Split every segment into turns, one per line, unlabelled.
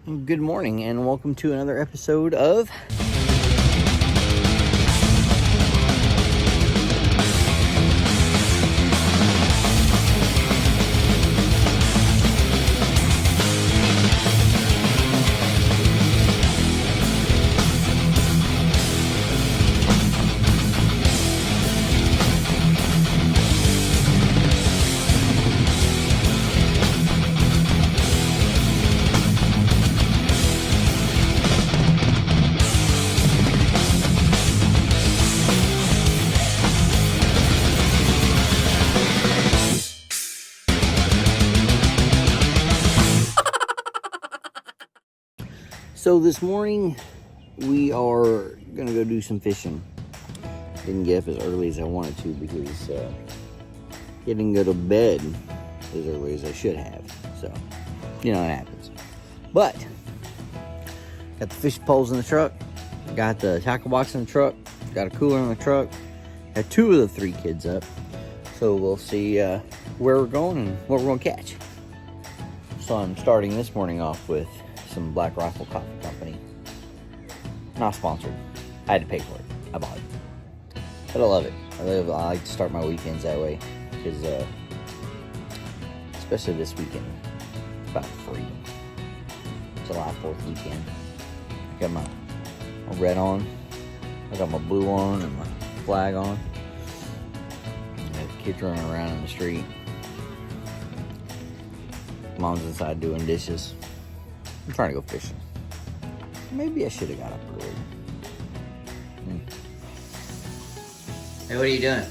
Good morning and welcome to another episode of So this morning we are gonna go do some fishing. Didn't get up as early as I wanted to because didn't go to bed as early as I should have. So, you know, it happens. But got the fishing poles in the truck, got the tackle box in the truck, got a cooler in the truck, got 2 of the 3 kids up. So we'll see where we're going and what we're gonna catch. So I'm starting this morning off with some Black Rifle Coffee Company. Not sponsored. I had to pay for it. I bought it. But I love it. I like to start my weekends that way because especially this weekend, it's about free. July 4th weekend. I got my red on. I got my blue on and my flag on. I got the kids running around in the street. Mom's inside doing dishes. I'm trying to go fishing. Maybe I should have got up early. Hey, what are you doing?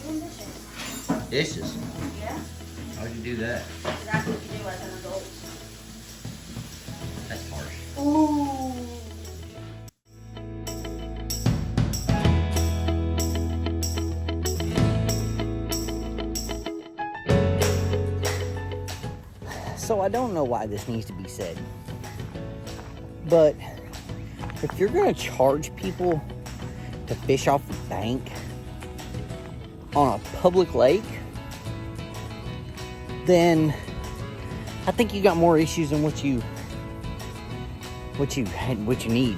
Doing dishes.
Dishes?
Yeah.
How'd you do that?
That's what you do as an adult.
That's harsh.
Ooh.
So I don't know why this needs to be said, but if you're gonna charge people to fish off the bank on a public lake, then I think you got more issues than what you need.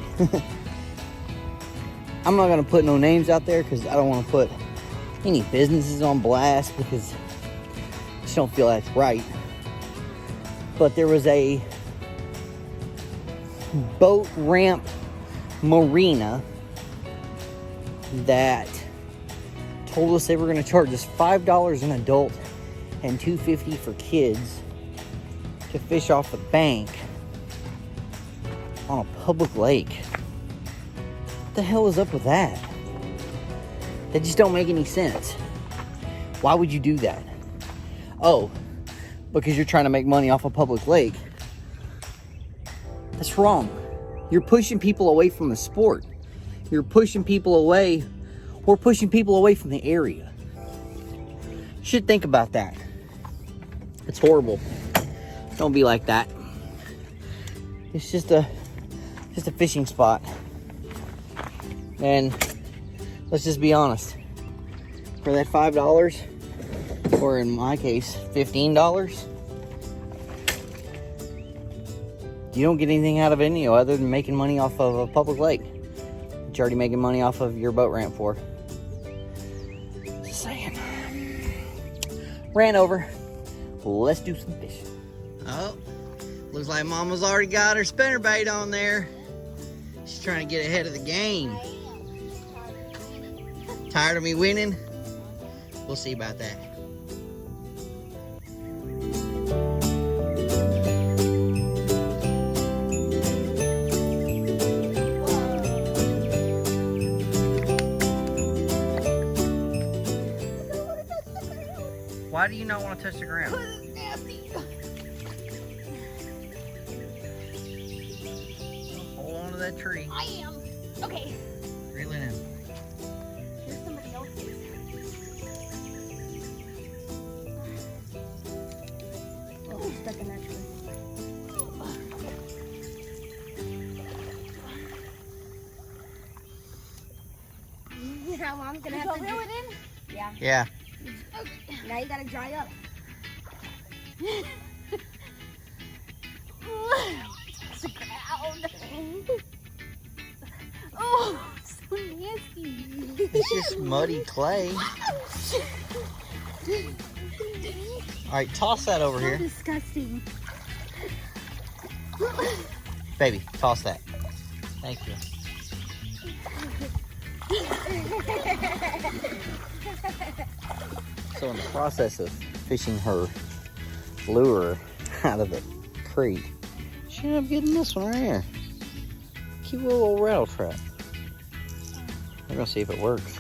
I'm not gonna put no names out there because I don't want to put any businesses on blast because I just don't feel that's right. But there was a boat ramp marina that told us they were going to charge us $5 an adult and $2.50 for kids to fish off the bank on a public lake. What the hell is up with that? That just don't make any sense. Why would you do that? Oh, because you're trying to make money off a public lake. That's wrong. You're pushing people away from the sport. You're pushing people away. We're pushing people away from the area. You should think about that. It's horrible. Don't be like that. It's just a fishing spot. And let's just be honest. For that $5, or in my case, $15, you don't get anything out of it other than making money off of a public lake that you're already making money off of your boat ramp for. Just saying. Ran over. Let's do some fishing. Oh, looks like Mama's already got her spinnerbait on there. She's trying to get ahead of the game. Tired of me winning? We'll see about that. Why do you not want to touch the ground?
It's nasty.
Hold on to that tree.
I am. Okay.
Reel it in.
Here's somebody else's. Oh, I'm stuck in that tree. Yeah, well, I'm gonna have to reel it in. Yeah.
Yeah.
Okay. Now you gotta dry up.
It's just muddy clay. All right, toss that over here.
Disgusting.
Baby, toss that. Thank you. So in the process of fishing her lure out of the creek, she ended up getting this one right here. Cute little old rattle trap. We're gonna see if it works.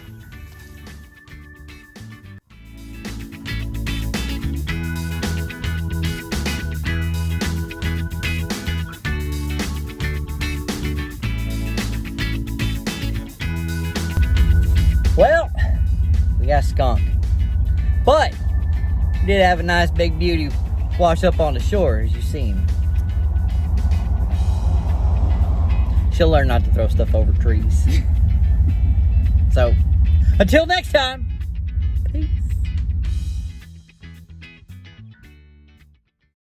Well, we got skunk, but we did have a nice big beauty wash up on the shore, as you've seen. She'll learn not to throw stuff over trees. So, until next time.